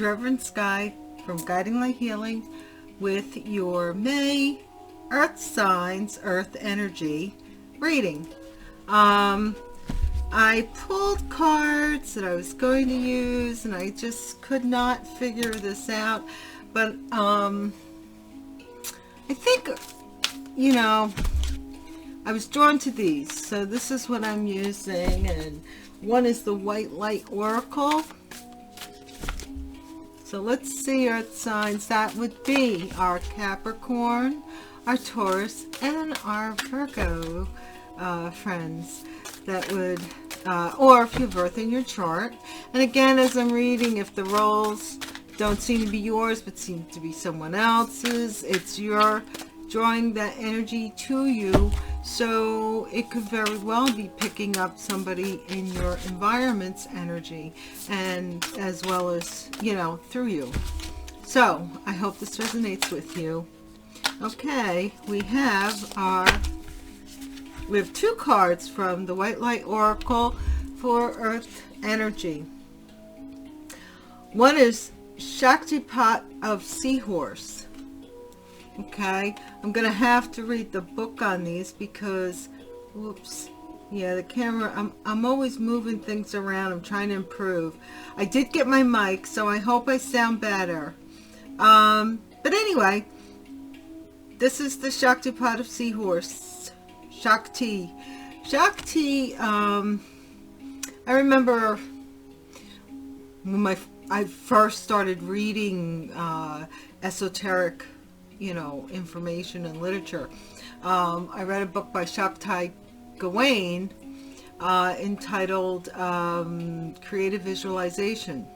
is Rev Sky from Guiding Light Healing with your May Earth Signs, Earth Energy reading. I pulled cards that I was going to use and I just could not figure this out, but I think, you know, I was drawn to these, so this is what I'm using, and one is the White Light Oracle. So let's see Earth signs. That would be our Capricorn, our Taurus, and our Virgo friends. That would, or if you have Earth in your chart. And again, as I'm reading, if the roles don't seem to be yours but seem to be someone else's, it's your drawing that energy to you. So it could very well be picking up somebody in your environment's energy, and as well as, you know, through you. So I hope this resonates with you. Okay, we have two cards from the White Light Oracle for Earth energy. One is Shaktipat of Seahorse. Okay, I'm gonna have to read the book on these because, whoops, yeah, the camera, I'm always moving things around. I'm trying to improve. I did get my mic, so I hope I sound better. But anyway, this is the Shaktipat of Seahorse. Shakti, I remember when I first started reading esoteric, you know, information and literature. I read a book by Shakti Gawain entitled Creative Visualization.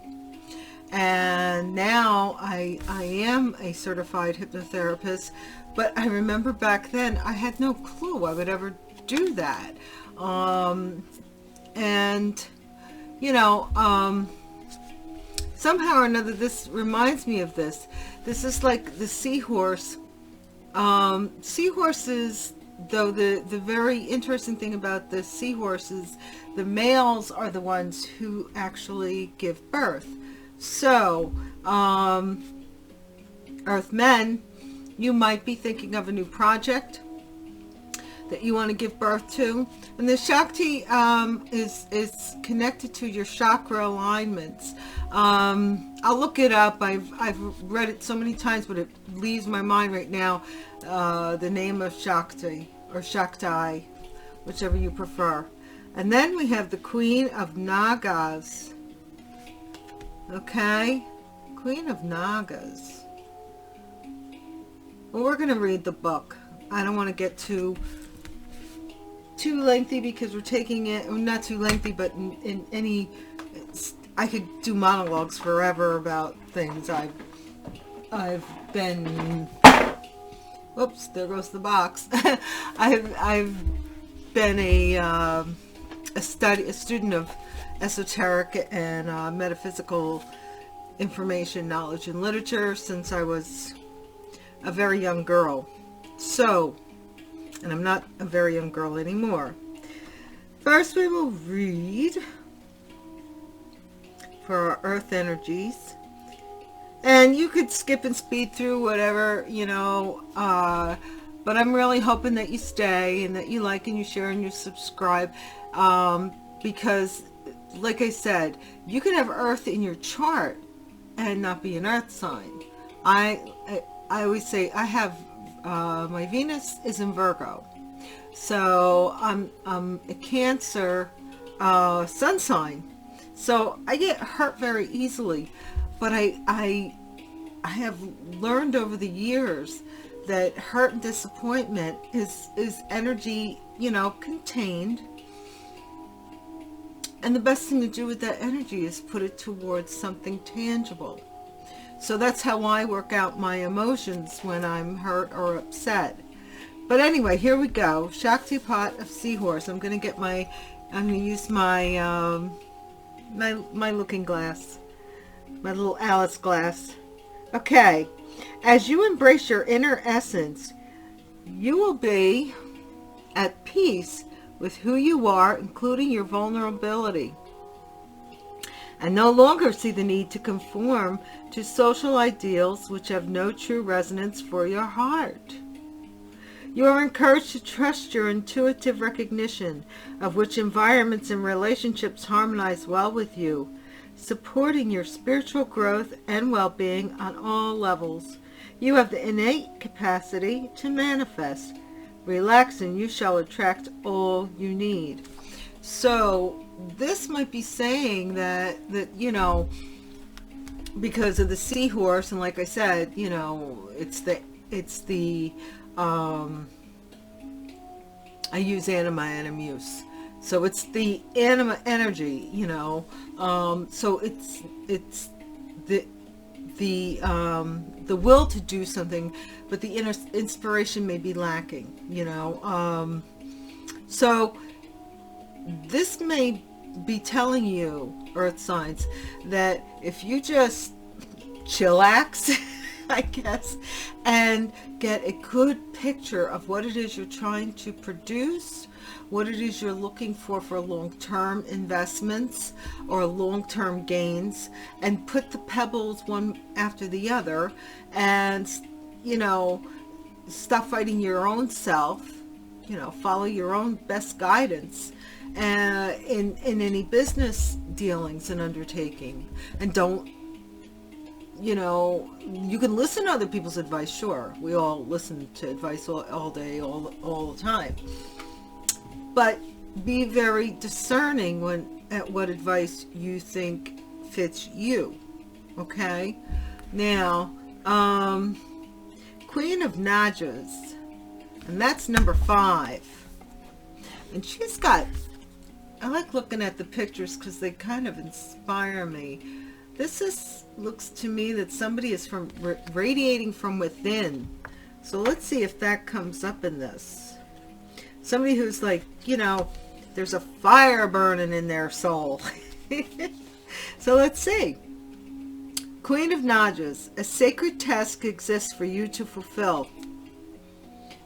And now I am a certified hypnotherapist, but I remember back then I had no clue I would ever do that. And, you know, somehow or another, this reminds me of this. This is like the seahorse. Seahorses, though, the very interesting thing about the seahorses, the males are the ones who actually give birth. So, Earth men, you might be thinking of a new project that you want to give birth to, and the Shakti is connected to your chakra alignments. I'll look it up. I've read it so many times, but it leaves my mind right now. The name of Shakti or Shakti, whichever you prefer. And then we have the Queen of Nagas. Okay, Queen of Nagas. Well, we're going to read the book. I don't want to get too lengthy because we're taking it, not too lengthy, but in any, I could do monologues forever about things. I've been, whoops, there goes the box. I've been a student of esoteric and metaphysical information, knowledge, and literature since I was a very young girl. So, and I'm not a very young girl anymore. First, we will read for our Earth energies. And you could skip and speed through whatever, you know, but I'm really hoping that you stay and that you like and you share and you subscribe, because, like I said, you can have Earth in your chart and not be an Earth sign. I always say I have my Venus is in Virgo, so I'm a Cancer sun sign, so I get hurt very easily. But I have learned over the years that hurt and disappointment is energy, you know, contained. And the best thing to do with that energy is put it towards something tangible. So that's how I work out my emotions when I'm hurt or upset. But anyway, here we go. Shaktipat of Seahorse. I'm going to use my my looking glass. My little Alice glass. Okay. As you embrace your inner essence, you will be at peace with who you are, including your vulnerability. and no longer see the need to conform to social ideals which have no true resonance for your heart. You are encouraged to trust your intuitive recognition of which environments and relationships harmonize well with you, supporting your spiritual growth and well-being on all levels. You have the innate capacity to manifest. Relax and you shall attract all you need. So this might be saying that you know, because of the seahorse, and like I said, you know, it's the I use anima animus, so it's the anima energy, you know. So it's the will to do something, but the inner inspiration may be lacking, you know. So this may be telling you, earth signs, that if you just chillax, I guess, and get a good picture of what it is you're trying to produce, what it is you're looking for long-term investments or long-term gains, and put the pebbles one after the other, and, you know, stop fighting your own self, you know, follow your own best guidance in any business dealings and undertaking. And don't, you know, you can listen to other people's advice, sure, we all listen to advice all day, all the time, but be very discerning at what advice you think fits you. Okay, now Queen of Najas, and that's number 5, and she's got, I like looking at the pictures because they kind of inspire me. This looks to me that somebody is radiating from within. So let's see if that comes up in this. Somebody who's like, you know, there's a fire burning in their soul. So let's see. Queen of Najas, a sacred task exists for you to fulfill.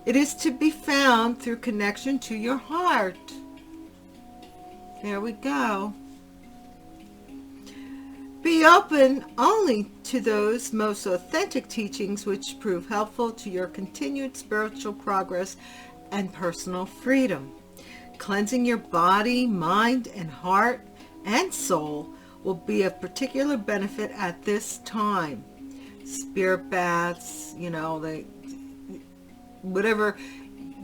It is to be found through connection to your heart. There we go. Be open only to those most authentic teachings which prove helpful to your continued spiritual progress and personal freedom. Cleansing your body, mind, and heart and soul will be of particular benefit at this time. Spirit baths, you know, whatever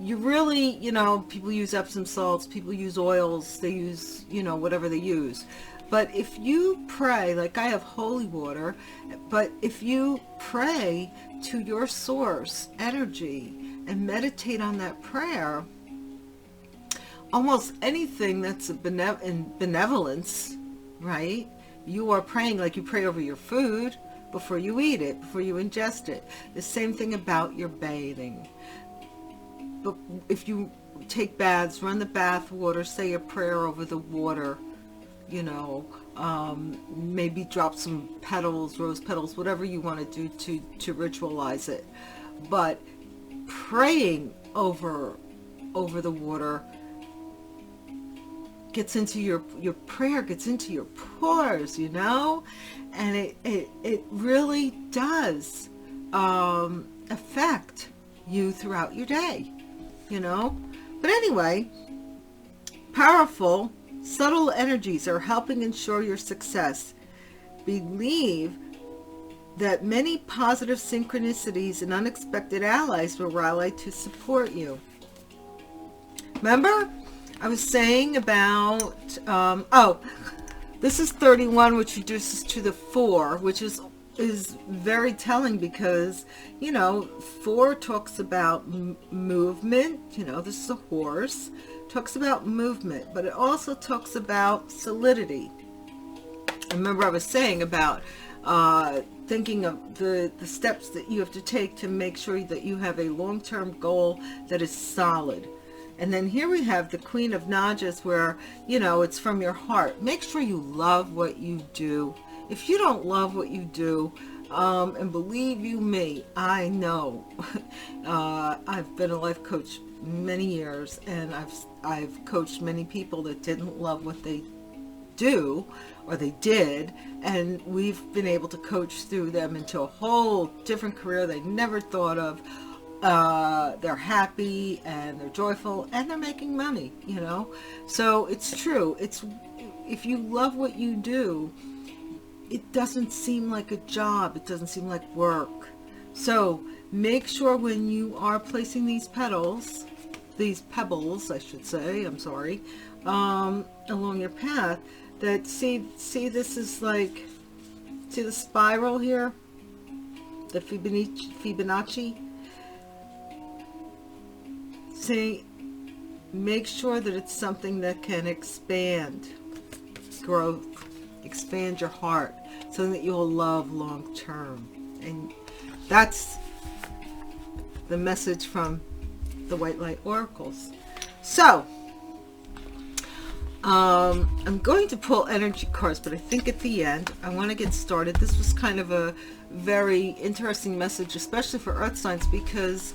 you really, you know, people use Epsom salts, people use oils, they use, you know, whatever they use. But if you pray, like I have holy water, but if you pray to your source energy and meditate on that prayer, almost anything that's in benevolence, right? You are praying like you pray over your food before you eat it, before you ingest it. The same thing about your bathing. But if you take baths, run the bath water, say a prayer over the water, you know, maybe drop some petals, rose petals, whatever you want to do to ritualize it. But praying over the water gets into your prayer gets into your pores, you know, and it really does affect you throughout your day, you know. But anyway, powerful subtle energies are helping ensure your success. Believe that many positive synchronicities and unexpected allies will rally to support you. Remember, I was saying about, this is 31, which reduces to the 4, which is very telling because, you know, 4 talks about movement, you know, this is a horse, talks about movement, but it also talks about solidity. Remember I was saying about thinking of the steps that you have to take to make sure that you have a long-term goal that is solid. And then here we have the Queen of Najas, where, you know, it's from your heart. Make sure you love what you do. If you don't love what you do, and believe you me, I know, I've been a life coach many years, and I've coached many people that didn't love what they do, or they did, and we've been able to coach through them into a whole different career they never thought of. They're happy and they're joyful and they're making money, you know. So it's true. It's, if you love what you do, it doesn't seem like a job. It doesn't seem like work. So make sure when you are placing these pebbles, I should say, I'm sorry, along your path, that see this is like, see the spiral here, the Fibonacci. See, make sure that it's something that can expand growth, expand your heart, something that you'll love long term. And that's the message from the White Light Oracles. So I'm going to pull energy cards, but I think at the end I want to get started. This was kind of a very interesting message, especially for earth signs, because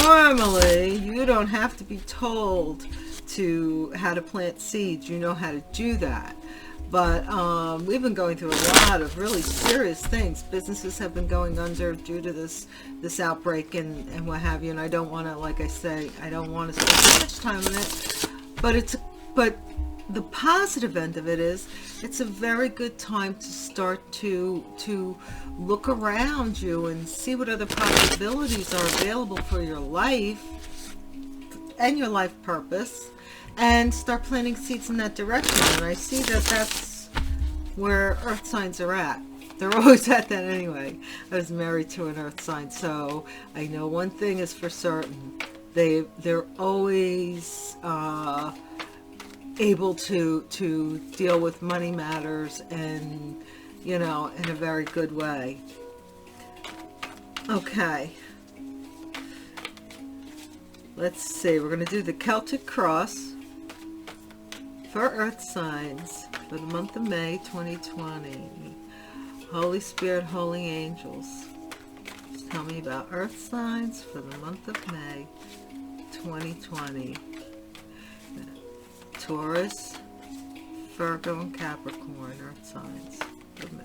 normally you don't have to be told to how to plant seeds. You know how to do that. But we've been going through a lot of really serious things. Businesses have been going under due to this outbreak and what have you. And I don't want to, like I say, I don't want to spend too much time on it. But the positive end of it is, it's a very good time to start to look around you and see what other possibilities are available for your life and your life purpose, and start planting seeds in that direction. And I see that that's where earth signs are at. They're always at that anyway. I was married to an earth sign, so I know one thing is for certain. They're always able to deal with money matters, and, you know, in a very good way. Okay. Let's see. We're going to do the Celtic Cross for earth signs for the month of May 2020. Holy Spirit, holy angels, tell me about earth signs for the month of May 2020. Taurus, Virgo, and Capricorn, earth signs for May.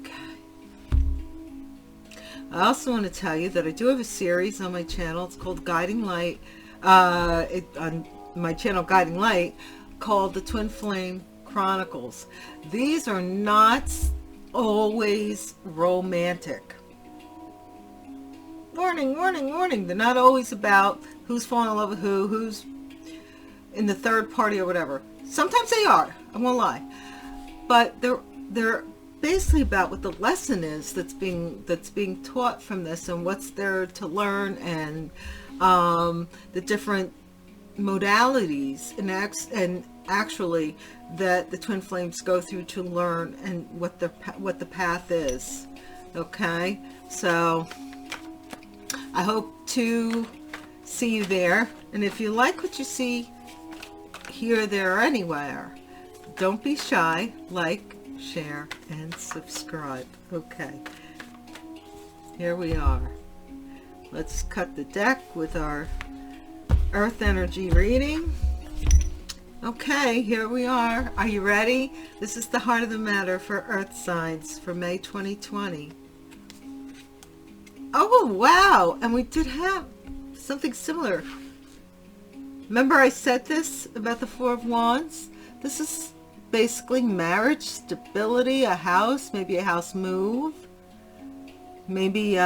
Okay. I also want to tell you that I do have a series on my channel. It's called Guiding Light. On my channel, Guiding Light, called the Twin Flame Chronicles. These are not always romantic. Warning, warning, warning. They're not always about who's falling in love with who's in the third party or whatever. Sometimes they are, I won't lie. But they're basically about what the lesson is that's being taught from this, and what's there to learn, and the different modalities and actually that the twin flames go through to learn, and what the path is. Okay, so I hope to see you there, and if you like what you see here, there, or anywhere, don't be shy. Like, share, and subscribe. Okay, here we are. Let's cut the deck with our earth energy reading. Okay, here we are. Are you ready? This is the heart of the matter for earth signs for May 2020. Oh, wow. And we did have something similar. Remember I said this about the Four of Wands? This is basically marriage, stability, a house, maybe a house move, maybe, you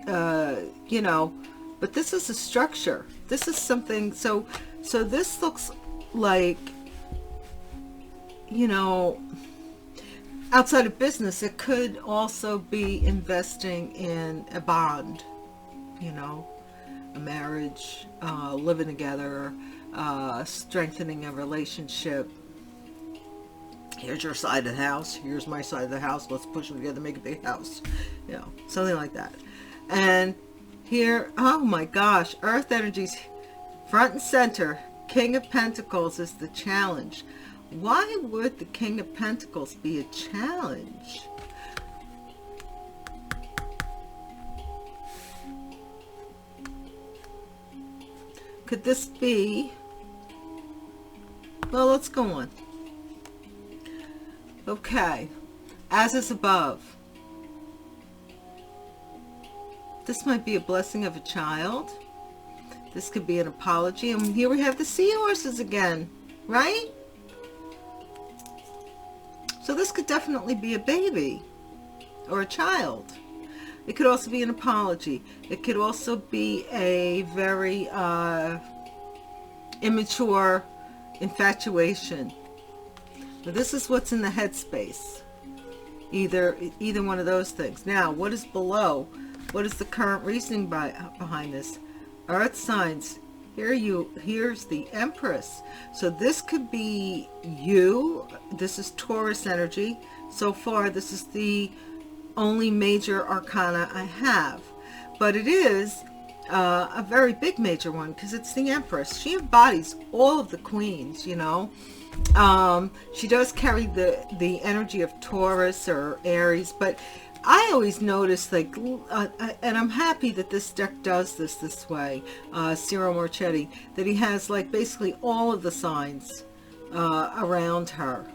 know, but this is a structure. This is something, so this looks like, you know, outside of business, it could also be investing in a bond, you know, a marriage, living together, strengthening a relationship. Here's your side of the house, here's my side of the house, let's push them together, make a big house, you know, something like that. And here, oh my gosh, earth energies front and center. King of Pentacles is the challenge. Why would the King of Pentacles be a challenge? Could this be Well, let's go on. Okay. As is above. This might be a blessing of a child. This could be an apology. And here we have the seahorses again, right? So this could definitely be a baby or a child. It could also be an apology. It could also be a very immature infatuation. But this is what's in the headspace. Either one of those things. Now, what is below? What is the current reasoning behind this? Earth signs. Here's the Empress. So this could be you. This is Taurus energy. So far, this is the only major arcana I have. But it is a very big major one because it's the Empress. She embodies all of the queens, you know. She does carry the energy of Taurus or Aries, but I always notice, like, and I'm happy that this deck does this way, Ciro Marchetti, that he has, like, basically all of the signs around her,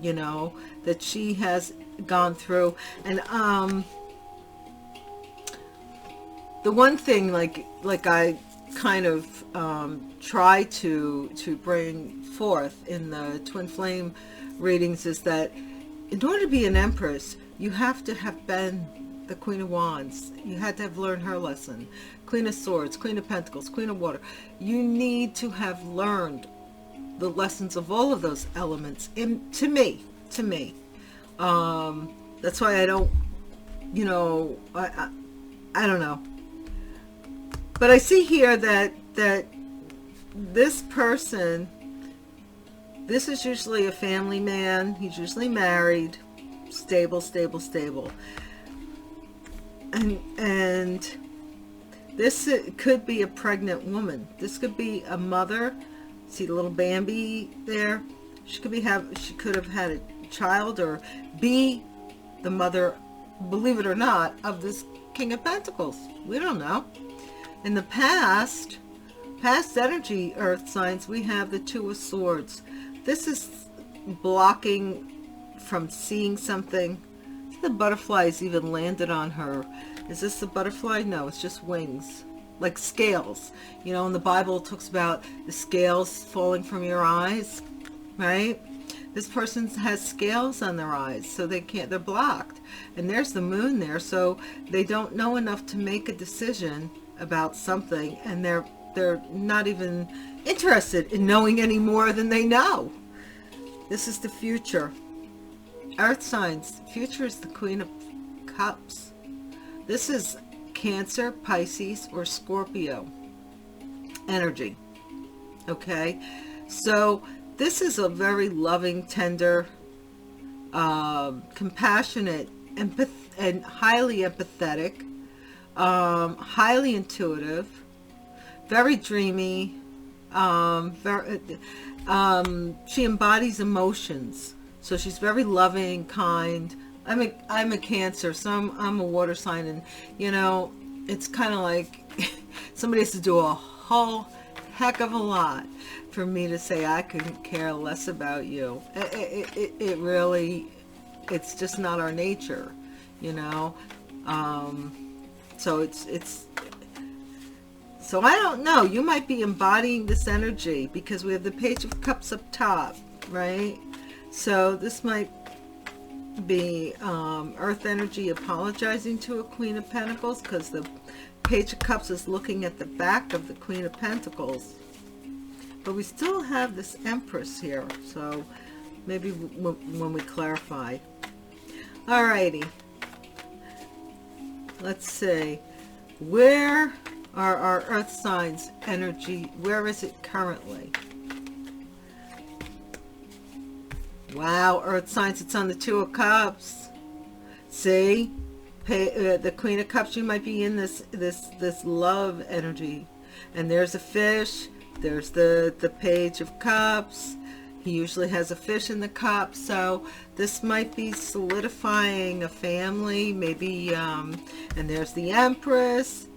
you know, that she has gone through. And the one thing, like I kind of try to bring forth in the twin flame readings is that in order to be an Empress, you have to have been the Queen of Wands. You had to have learned her lesson. Queen of Swords, Queen of Pentacles, Queen of Water. You need to have learned the lessons of all of those elements. To me. That's why I don't, you know, I don't know. But I see here that this person, this is usually a family man. He's usually married, stable. And this could be a pregnant woman. This could be a mother. See the little Bambi there? She could have had a child or be the mother, believe it or not, of this King of Pentacles. We don't know. In the past energy earth signs, we have the Two of Swords. This is blocking from seeing something. The butterflies even landed on her. Is this a butterfly? No, it's just wings, like scales. You know, in the Bible it talks about the scales falling from your eyes, right? This person has scales on their eyes, so they can't, they're blocked. And there's the moon there, so they don't know enough to make a decision about something, and they're not even interested in knowing any more than they know. This is the future. Earth signs. Future is the Queen of Cups. This is Cancer, Pisces, or Scorpio energy. Okay? So this is a very loving, tender, compassionate, and highly empathetic, highly intuitive, very dreamy, she embodies emotions. So she's very loving, kind. I'm a Cancer, so I'm a water sign, and you know, it's kind of like somebody has to do a whole heck of a lot for me to say I couldn't care less about you. It really, it's just not our nature, you know. So so I don't know. You might be embodying this energy because we have the Page of Cups up top, right? So this might be earth energy apologizing to a Queen of Pentacles, because the Page of Cups is looking at the back of the Queen of Pentacles. But we still have this Empress here, so maybe when we clarify. Alrighty. Let's see. Where are our earth signs energy? Where is it currently? Wow, earth signs, it's on the Two of Cups. See? The Queen of Cups, you might be in this love energy. And there's a fish. There's the Page of Cups. He usually has a fish in the cup. So this might be solidifying a family. Maybe, and there's the Empress.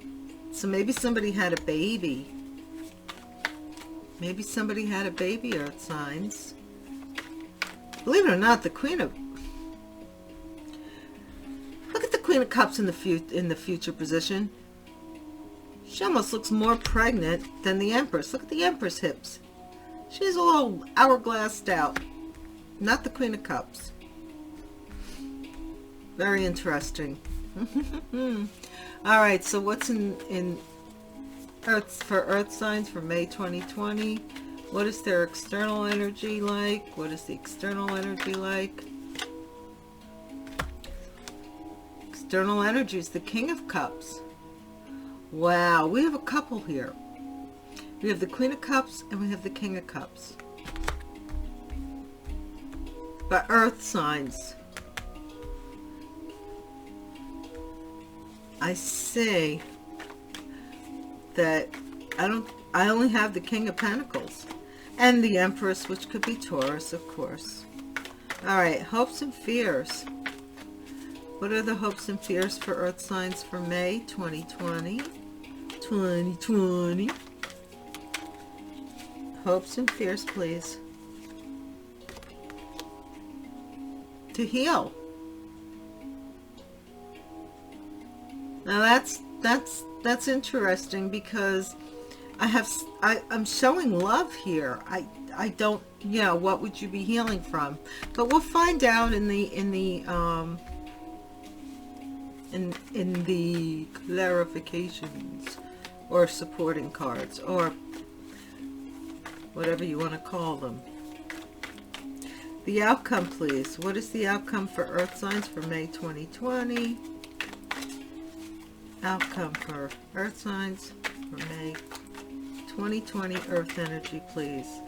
So maybe somebody had a baby. Maybe somebody had a baby, earth signs. Believe it or not, the Queen of... Look at the Queen of Cups in the future position. She almost looks more pregnant than the Empress. Look at the Empress hips. She's all hourglassed out. Not the Queen of Cups. Very interesting. All right, so what's in Earth for Earth signs for May 2020? What is their external energy like? What is the external energy like? External energy is the King of Cups. Wow, we have a couple here. We have the Queen of Cups and we have the King of Cups. But earth signs. I say that I only have the King of Pentacles and the Empress, which could be Taurus, of course. All right, hopes and fears. What are the hopes and fears for earth signs for May 2020? 2020. Hopes and fears, please. To heal. Now that's interesting, because I'm showing love here. I don't, yeah, what would you be healing from? But we'll find out in the clarifications or supporting cards, or whatever you want to call them. The outcome, please. What is the outcome for earth signs for May 2020? Outcome for earth signs for May 2020 earth energy, please.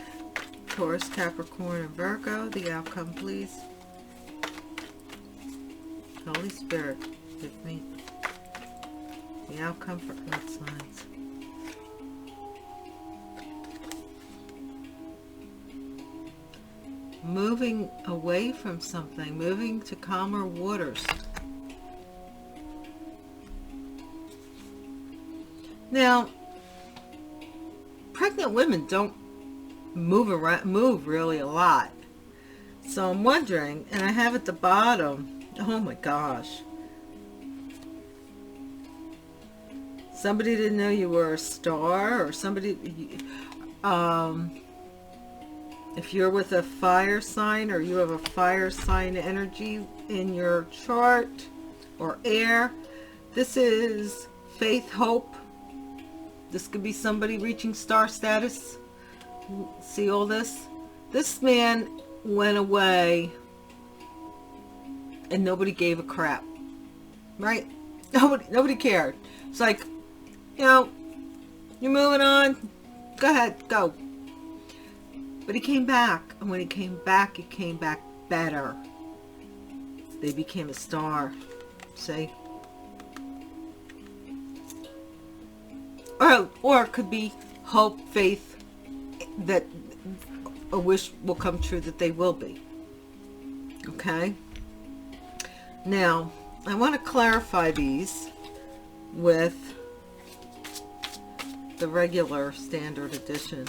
Taurus, Capricorn, and Virgo. The outcome, please. Holy Spirit, give me the outcome for earth signs. Moving away from something, moving to calmer waters. Now, pregnant women don't move really a lot. So I'm wondering, and I have at the bottom, oh my gosh. Somebody didn't know you were a star, or somebody, if you're with a fire sign, or you have a fire sign energy in your chart, or air, this is faith, hope. This could be somebody reaching star status. See all this? This man went away and nobody gave a crap, right? Nobody cared. It's like, you know, you're moving on, go ahead, go. But he came back, and when he came back better. They became a star. See? Or it could be hope, faith, that a wish will come true, that they will be. Okay? Now, I want to clarify these with the regular standard edition.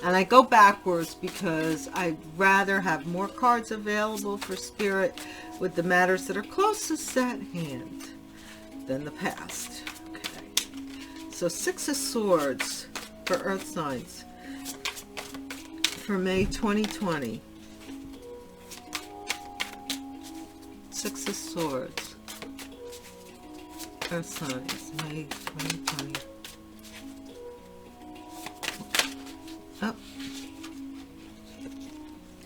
And I go backwards because I'd rather have more cards available for Spirit with the matters that are closest at hand than the past. So 6 of Swords for earth signs for May 2020. 6 of Swords. Earth signs, May 2020. Oh.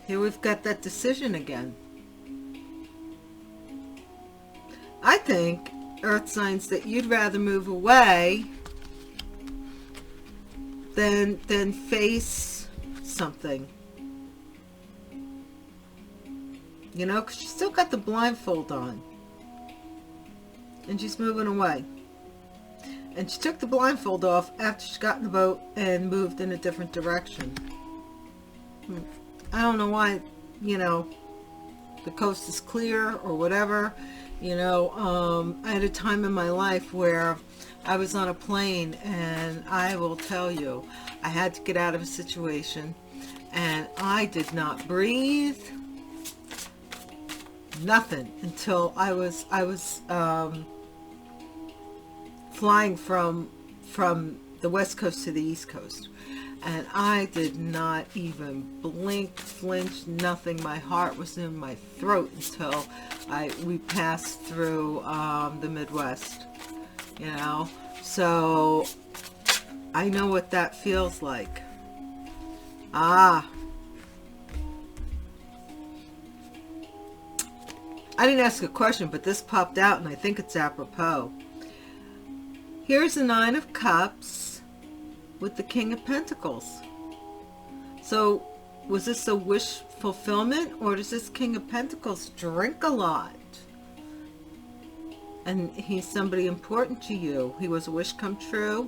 Here we've got that decision again. I think, earth signs, that you'd rather move away than face something. You know, because she's still got the blindfold on. And she's moving away. And she took the blindfold off after she got in the boat and moved in a different direction. I don't know why, you know, the coast is clear or whatever. You know, I had a time in my life where I was on a plane, and I will tell you, I had to get out of a situation, and I did not breathe, nothing, until I was flying from the West Coast to the East Coast, and I did not even blink, flinch, nothing. My heart was in my throat until we passed through the Midwest, you know. So I know what that feels like. I didn't ask a question, but this popped out, and I think it's apropos. Here's the Nine of Cups with the King of Pentacles. So was this a wish fulfillment, or does this King of Pentacles drink a lot? And he's somebody important to you. He was a wish come true,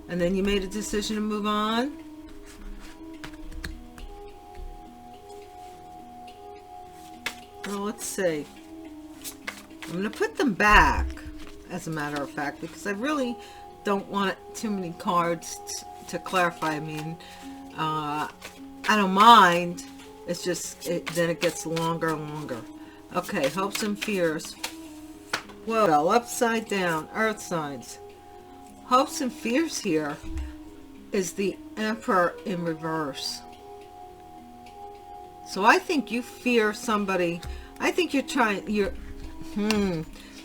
and then you made a decision to move on. Well, let's see. I'm going to put them back, as a matter of fact, because I really don't want too many cards to clarify. I mean, I don't mind. It's just, then it gets longer and longer. Okay, hopes and fears. Well, upside down, earth signs. Hopes and fears here is the Emperor in reverse. So I think you fear somebody. I think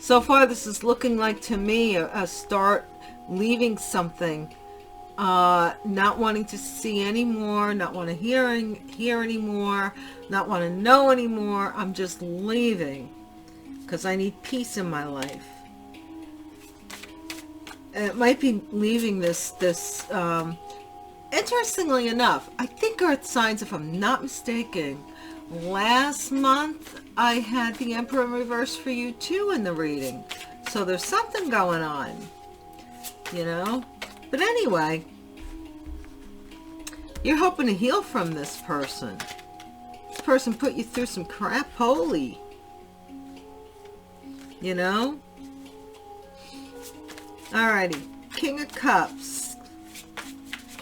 so far this is looking like to me a start leaving something, not wanting to see anymore, not want to hear anymore, not want to know anymore. I'm just leaving because I need peace in my life. And it might be leaving this interestingly enough, I think earth signs, if I'm not mistaken, last month I had the Emperor in reverse for you too in the reading. So there's something going on, you know. But anyway, you're hoping to heal from this person. This person put you through some crap, holy, you know. Alrighty, King of Cups.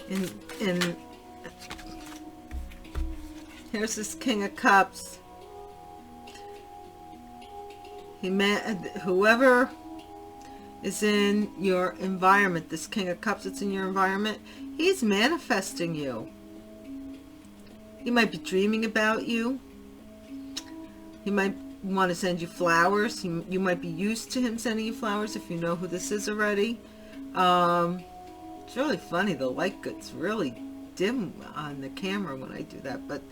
In here's this King of Cups. Whoever is in your environment, this King of Cups that's in your environment, he's manifesting you. He might be dreaming about you. He might want to send you flowers. You might be used to him sending you flowers if you know who this is already. It's really funny, the light gets really dim on the camera when I do that, but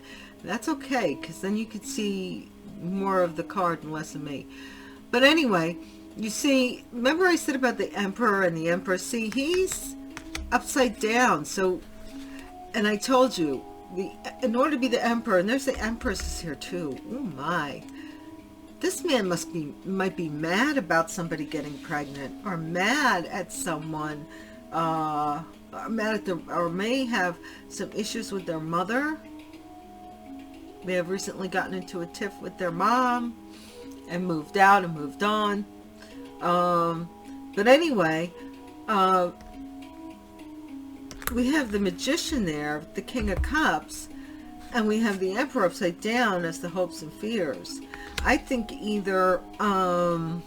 that's okay, because then you could see more of the card and less of me. But anyway, you see, remember I said about the Emperor and the Empress? See, he's upside down. So, and I told you, in order to be the Emperor, and there's the Empress is here too. Oh my. This man might be mad about somebody getting pregnant, or mad at someone, or may have some issues with their mother. May have recently gotten into a tiff with their mom and moved out and moved on. But anyway, we have the Magician there, the King of Cups, and we have the Emperor upside down as the hopes and fears. I think either I'm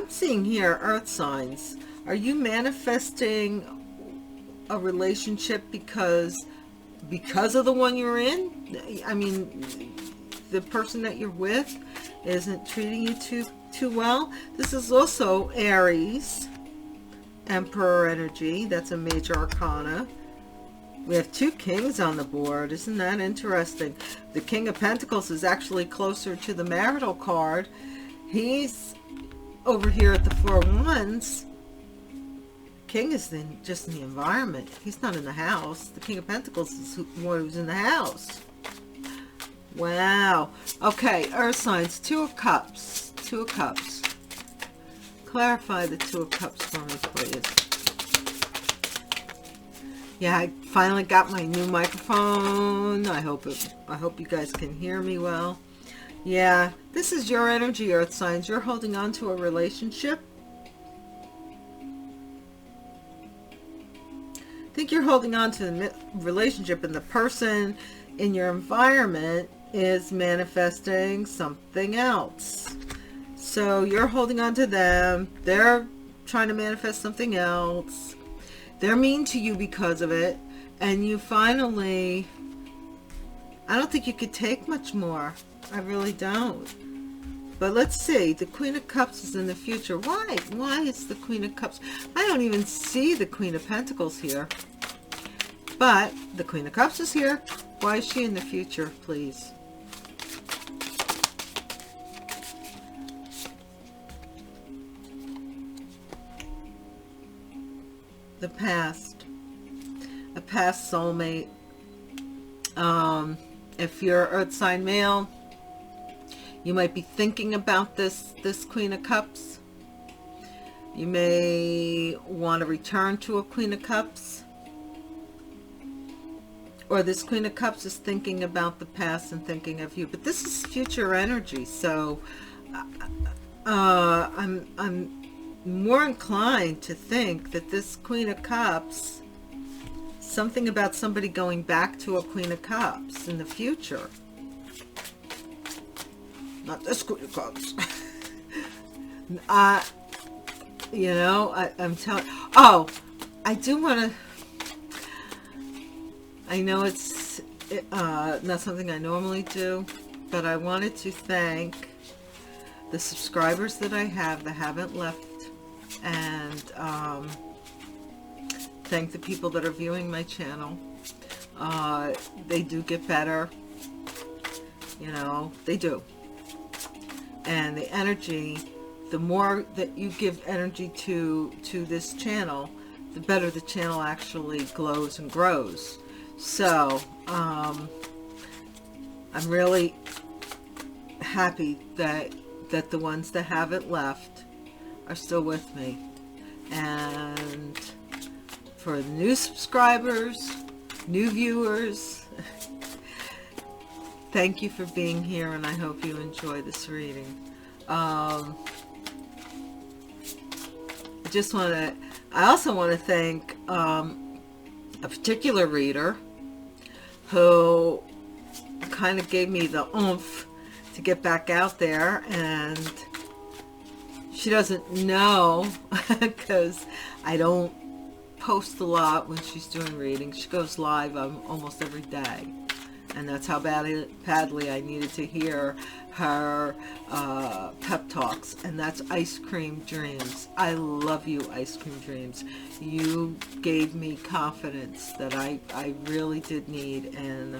seeing here earth signs. Are you manifesting a relationship because of the one you're in? I mean, the person that you're with isn't treating you too well. This is also Aries, Emperor energy. That's a major arcana. We have two kings on the board. Isn't that interesting? The King of Pentacles is actually closer to the marital card. He's over here at the Four of Wands. King is just in the environment. He's not in the house. The King of Pentacles is one who's in the house. Wow. Okay, earth signs. Two of Cups. Two of Cups. Clarify the Two of Cups for me, please. Yeah, I finally got my new microphone. I hope you guys can hear me well. Yeah, this is your energy, earth signs. You're holding on to a relationship. I think you're holding on to the relationship, and the person in your environment is manifesting something else. So you're holding on to them. They're trying to manifest something else. They're mean to you because of it. And you finally, I don't think you could take much more. I really don't. But let's see. The Queen of Cups is in the future. Why? Why is the Queen of Cups? I don't even see the Queen of Pentacles here. But the Queen of Cups is here. Why is she in the future, please? The past. A past soulmate. If you're earth sign male, you might be thinking about this Queen of Cups. You may want to return to a Queen of Cups. Or this Queen of Cups is thinking about the past and thinking of you. But this is future energy. So I'm more inclined to think that this Queen of Cups, something about somebody going back to a Queen of Cups in the future. Not this Queen of Cups. You know, I'm telling. Oh, I do want to. I know it's not something I normally do, but I wanted to thank the subscribers that I have that haven't left, and thank the people that are viewing my channel. They do get better, you know, they do. And the energy, the more that you give energy to this channel, the better the channel actually glows and grows. So I'm really happy that the ones that haven't left are still with me. And for the new subscribers, new viewers, thank you for being here, and I hope you enjoy this reading. I also want to thank a particular reader who kind of gave me the oomph to get back out there, and she doesn't know because I don't post a lot when she's doing readings. She goes live almost every day, and that's how badly I needed to hear her pep talks. And that's Ice Cream Dreams. I love you, Ice Cream Dreams. You gave me confidence that I really did need, and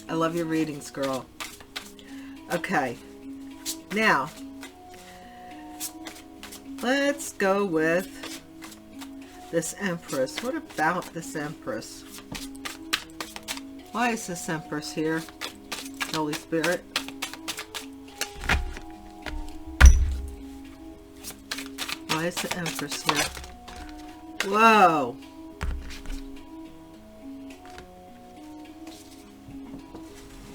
I love your readings, girl. Okay, now let's go with this Empress. What about this Empress? Why is this Empress here? Holy Spirit. Why is the Empress here? Whoa.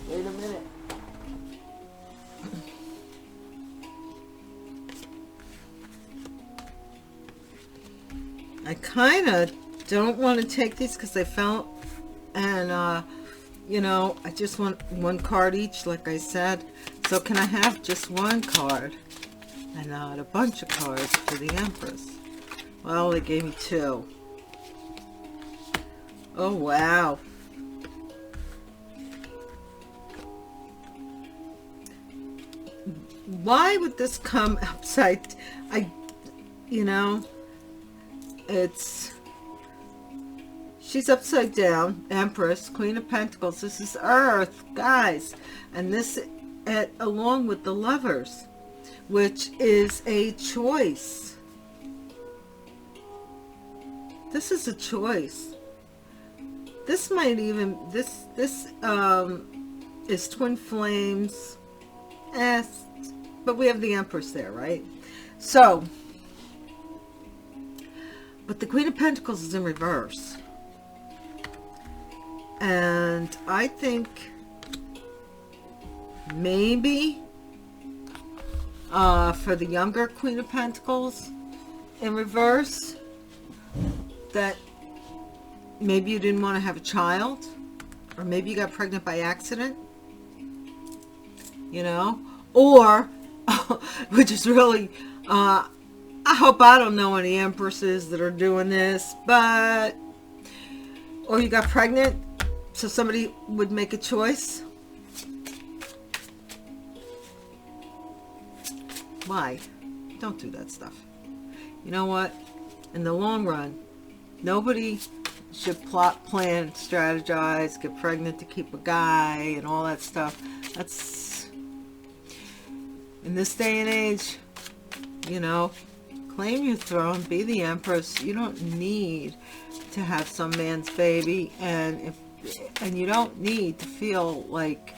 Wait a minute. I kind of don't want to take these because they fell, and you know, I just want one card each, like I said. So can I have just one card and not a bunch of cards for the Empress? Well, they gave me two. Oh, wow. Why would this come upside? You know, she's upside down. Empress, Queen of Pentacles. This is Earth, guys. And this, along with the Lovers, which is a choice. This is a choice. This might even, this is Twin Flames. But we have the Empress there, right? So, But the Queen of Pentacles is in reverse. And I think maybe for the younger Queen of Pentacles in reverse, that maybe you didn't want to have a child, or maybe you got pregnant by accident, you know, or which is really I hope I don't know any empresses that are doing this, but or you got pregnant so somebody would make a choice. Why? Don't do that stuff. You know what? In the long run, nobody should plot, plan, strategize, get pregnant to keep a guy and all that stuff. That's, in this day and age, you know, claim your throne, be the empress. You don't need to have some man's baby, and you don't need to feel like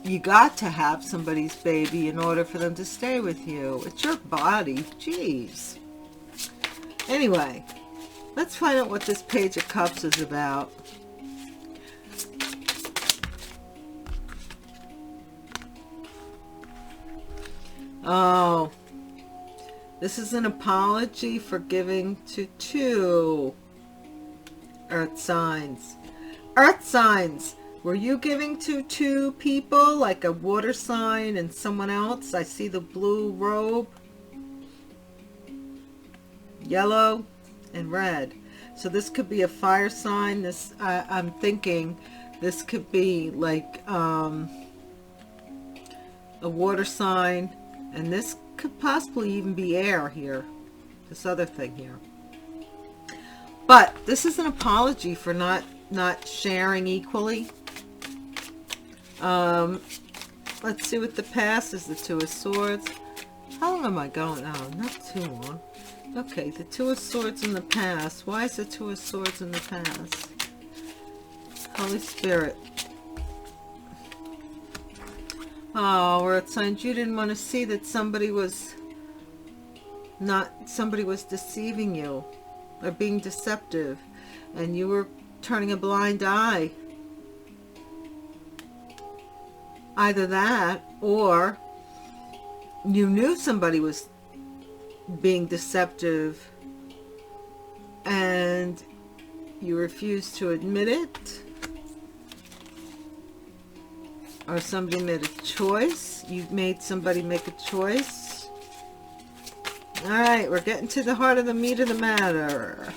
you got to have somebody's baby in order for them to stay with you. It's your body. Jeez. Anyway, let's find out what this Page of Cups is about. Oh, this is an apology for giving to 2 earth signs. Earth signs, were you giving to 2 people, like a water sign and someone else? I see the blue robe, yellow and red. So this could be a fire sign. This I'm thinking this could be like a water sign, and this could possibly even be air here, this other thing here. But this is an apology for not sharing equally. Let's see what the past is. The 2 of Swords. How long am I going? Oh, not too long. Okay, the 2 of Swords in the past. Why is the 2 of Swords in the past? Holy Spirit. Oh, Earth signs, you didn't want to see that somebody was deceiving you or being deceptive, and you were turning a blind eye. Either that, or you knew somebody was being deceptive and you refused to admit it, or somebody made a choice. You made somebody make a choice. All right, we're getting to the heart of the meat of the matter.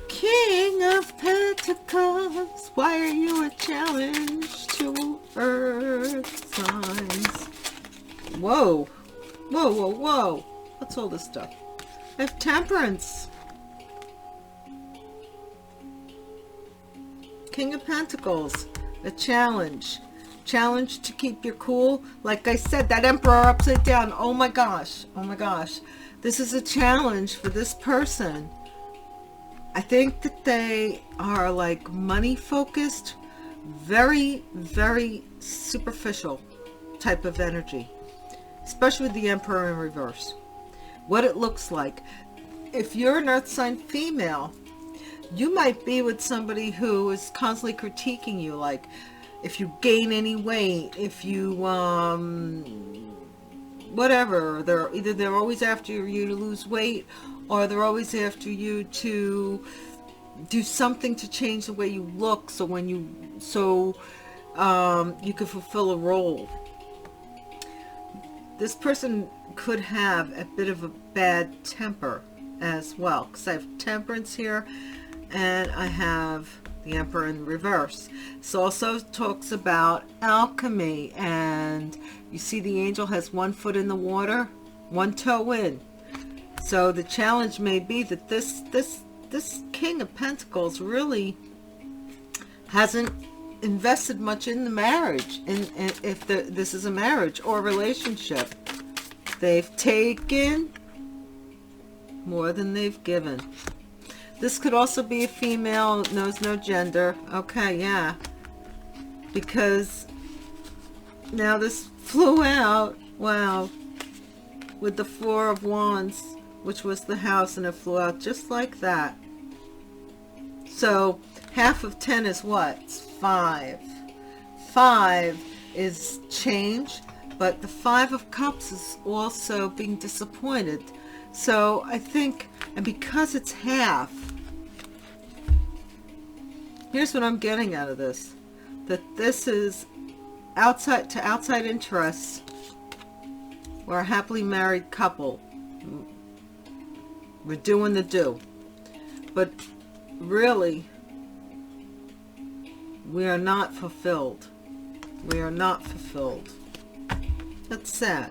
King of Pentacles, why are you a challenge to earth signs? Whoa. Whoa, whoa, whoa. What's all this stuff? I have Temperance. King of Pentacles, a challenge. Challenge to keep your cool. Like I said, that Emperor upside down. Oh my gosh. Oh my gosh. This is a challenge for this person. I think that they are like money focused, very, very superficial type of energy, especially with the Emperor in reverse. What it looks like. If you're an earth sign female, you might be with somebody who is constantly critiquing you, like if you gain any weight, if you whatever, they're always after you to lose weight, or they're always after you to do something to change the way you look, so you can fulfill a role. This person could have a bit of a bad temper as well, because I have Temperance here and I have the Emperor in reverse. This also talks about alchemy, and you see the angel has 1 foot in the water, 1 toe in. So the challenge may be that this King of Pentacles really hasn't invested much in the marriage, if this is a marriage or a relationship. They've taken more than they've given. This could also be a female, knows no gender. Okay, yeah, because now this flew out. Wow, with the 4 of Wands. which was the house, and it flew out just like that. So half of 10 is what? It's 5. 5 is change, but the 5 of Cups is also being disappointed. So I think, and because it's half, here's what I'm getting out of this, that this is outside to outside interests. We're a happily married couple. We're doing the do. But really, we are not fulfilled. We are not fulfilled. That's sad.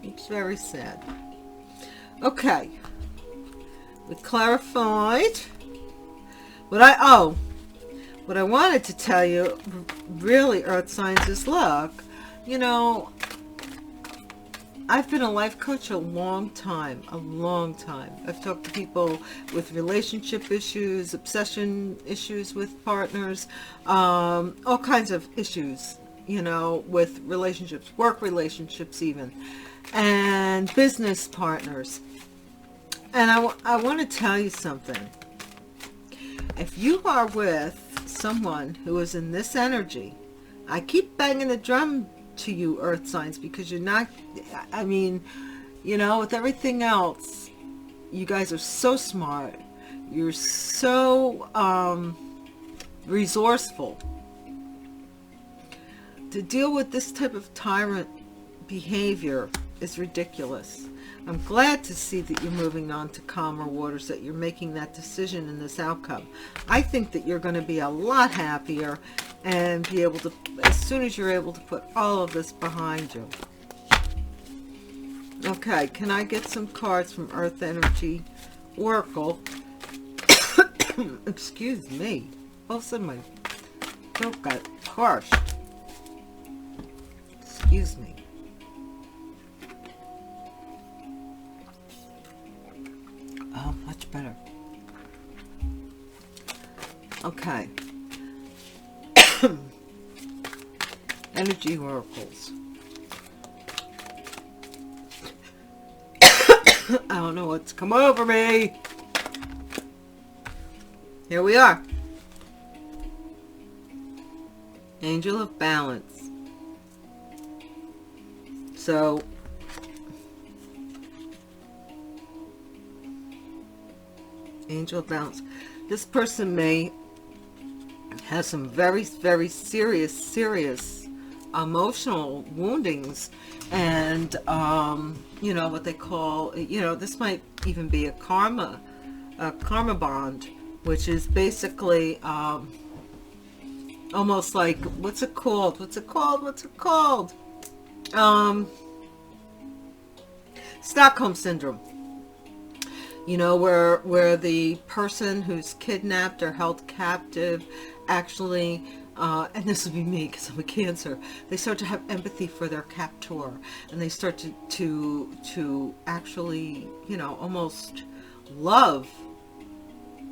It's very sad. Okay. We clarified. What I wanted to tell you, really, Earth signs, is look, you know, I've been a life coach a long time. I've talked to people with relationship issues, obsession issues with partners, all kinds of issues, you know, with relationships, work relationships even, and business partners. And I want to tell you something. If you are with someone who is in this energy, I keep banging the drum to you, Earth signs, because you're not, I mean, you know, with everything else, you guys are so smart. You're so resourceful. To deal with this type of tyrant behavior is ridiculous. I'm glad to see that you're moving on to calmer waters, that you're making that decision in this outcome. I think that you're going to be a lot happier and be able to, as soon as you're able to put all of this behind you. Okay, can I get some cards from Earth Energy Oracle? Excuse me. All of a sudden my throat got harsh. Excuse me. Oh, much better. Okay. Energy oracles. I don't know what's come over me. Here we are. Angel of Balance. So Angel of Balance. This person may have some very, very serious emotional woundings, and you know, what they call, you know, this might even be a karma bond, which is basically almost like, what's it called? Stockholm syndrome. You know, where the person who's kidnapped or held captive actually, and this would be me because I'm a Cancer, they start to have empathy for their captor, and they start to actually, you know, almost love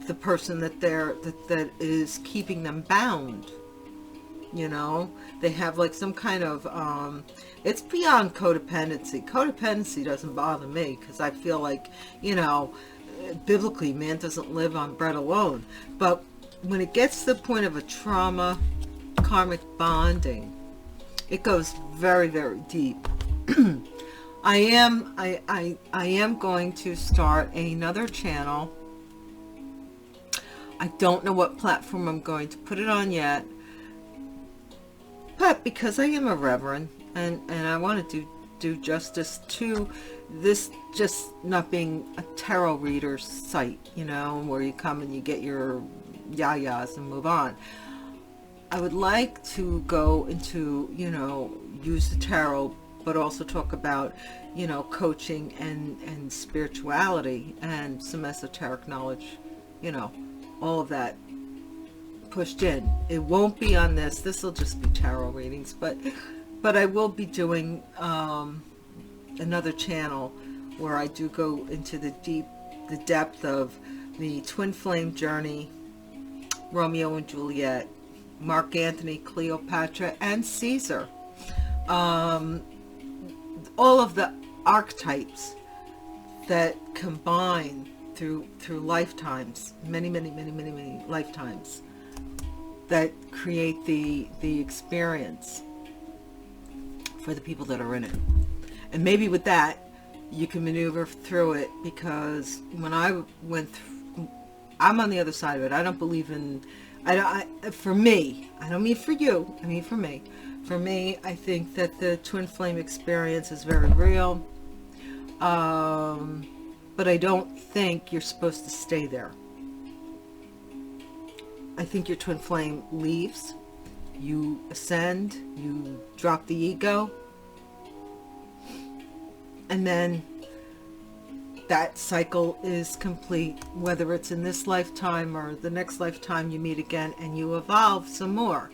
the person that is keeping them bound. You know, they have like some kind of it's beyond codependency. Codependency doesn't bother me because I feel like, you know, biblically, man doesn't live on bread alone. But when it gets to the point of a trauma, karmic bonding, it goes very, very deep. I am going to start another channel. I don't know what platform I'm going to put it on yet, but because I am a reverend, and I want to do justice to this, just not being a tarot reader site, you know, where you come and you get your yayas and move on. I would like to go into, you know, use the tarot, but also talk about, you know, coaching and spirituality and some esoteric knowledge, you know, all of that pushed in. It won't be on this. This will just be tarot readings, but I will be doing another channel where I do go into the depth of the twin flame journey, Romeo and Juliet, Mark Antony, Cleopatra, and Caesar. All of the archetypes that combine through lifetimes, many lifetimes, that create the experience for the people that are in it. And maybe with that you can maneuver through it, because when I went through, I'm on the other side of it. I don't believe in, for me, I don't mean for you, I mean for me. For me, I think that the twin flame experience is very real. But I don't think you're supposed to stay there. I think your twin flame leaves, you ascend, you drop the ego, and then that cycle is complete, whether it's in this lifetime or the next lifetime you meet again and you evolve some more.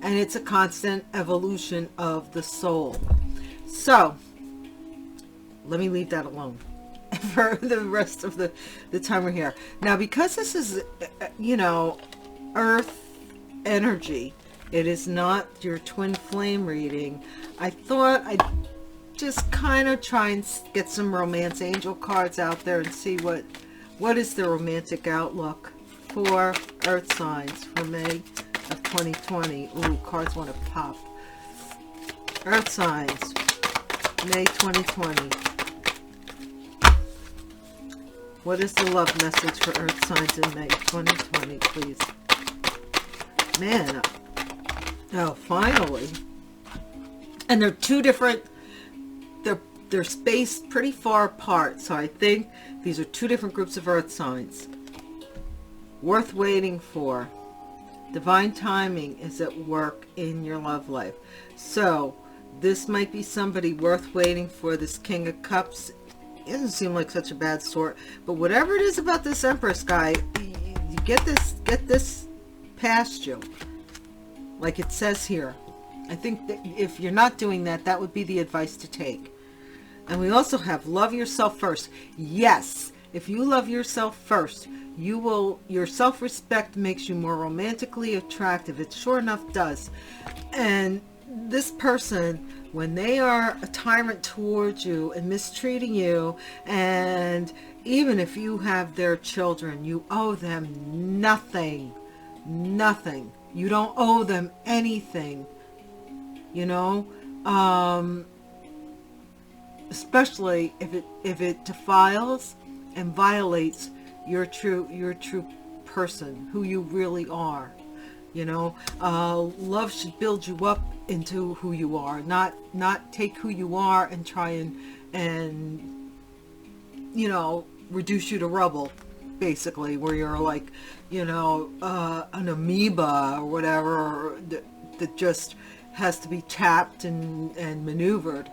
And it's a constant evolution of the soul. So let me leave that alone for the rest of the time we're here. Now, because this is, you know, earth energy, it is not your twin flame reading, I thought I'd just kind of try and get some romance angel cards out there and see what is the romantic outlook for earth signs for May of 2020. Ooh, cards want to pop. Earth signs, May 2020. What is the love message for earth signs in May 2020, please? Man, oh, finally. And they're two different, they're spaced pretty far apart, so I think these are two different groups of earth signs. Worth waiting for. Divine timing is at work in your love life. So this might be somebody worth waiting for. This King of Cups, it doesn't seem like such a bad sort, but whatever it is about this Empress guy, you get this past you, like it says here. I think that if you're not doing that, that would be the advice to take. And we also have love yourself first. Yes, if you love yourself first, you will, your self-respect makes you more romantically attractive. It sure enough does. And this person, when they are a tyrant towards you and mistreating you, and even if you have their children, you owe them nothing. Nothing. You don't owe them anything. You know, especially if it defiles and violates your true person, who you really are. You know, love should build you up into who you are, not take who you are and try and you know, reduce you to rubble, basically, where you're like, you know, an amoeba or whatever that just has to be tapped and maneuvered.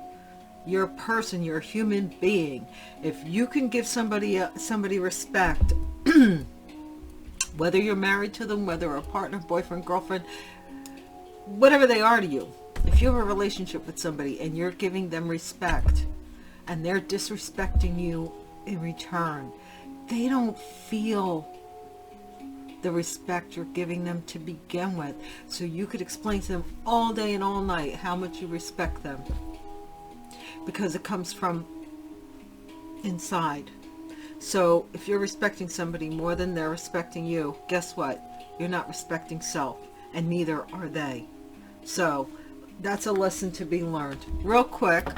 You're a person, you're a human being. If you can give somebody respect, whether you're married to them, whether a partner, boyfriend, girlfriend, whatever they are to you, if you have a relationship with somebody and you're giving them respect and they're disrespecting you in return, they don't feel the respect you're giving them to begin with. So you could explain to them all day and all night how much you respect them, because it comes from inside. So if you're respecting somebody more than they're respecting you, guess what? You're not respecting self, and neither are they. So that's a lesson to be learned. Real quick,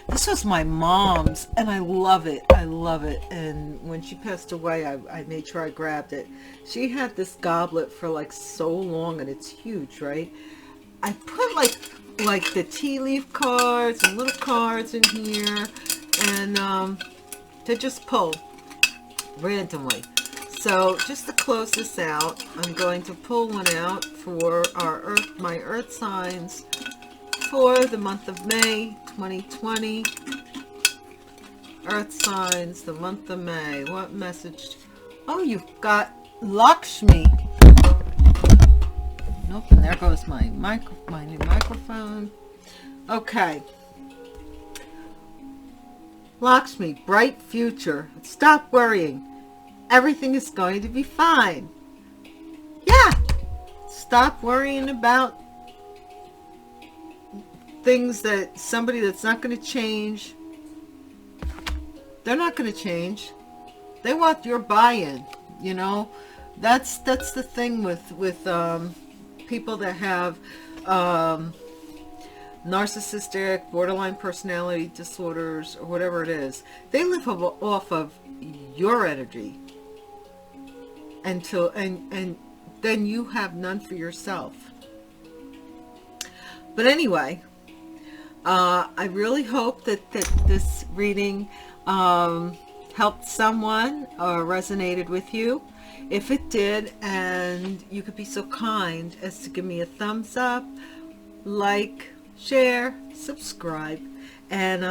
this was my mom's, and I love it. I love it. And when she passed away, I made sure I grabbed it. She had this goblet for like so long, and it's huge, right? I put like the tea leaf cards and little cards in here, and to just pull randomly. So just to close this out, I'm going to pull one out for my earth signs for the month of May 2020. Earth signs, the month of May. What message? Oh, you've got Lakshmi. Nope, and there goes my new microphone. Okay. Lakshmi, bright future. Stop worrying. Everything is going to be fine. Yeah. Stop worrying about things that somebody that's not going to change. They're not going to change. They want your buy-in, you know. That's the thing with people that have narcissistic, borderline personality disorders, or whatever it is. They live off of your energy until and then you have none for yourself. But anyway, I really hope that this reading helped someone or resonated with you. If it did, and you could be so kind as to give me a thumbs up, like, share, subscribe, and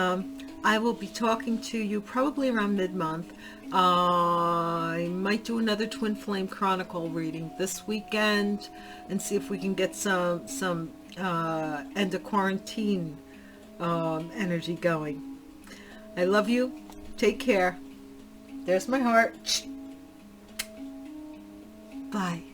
I will be talking to you probably around mid-month. I might do another Twin Flame Chronicle reading this weekend and see if we can get some end of quarantine energy going. I love you. Take care. There's my heart. Bye.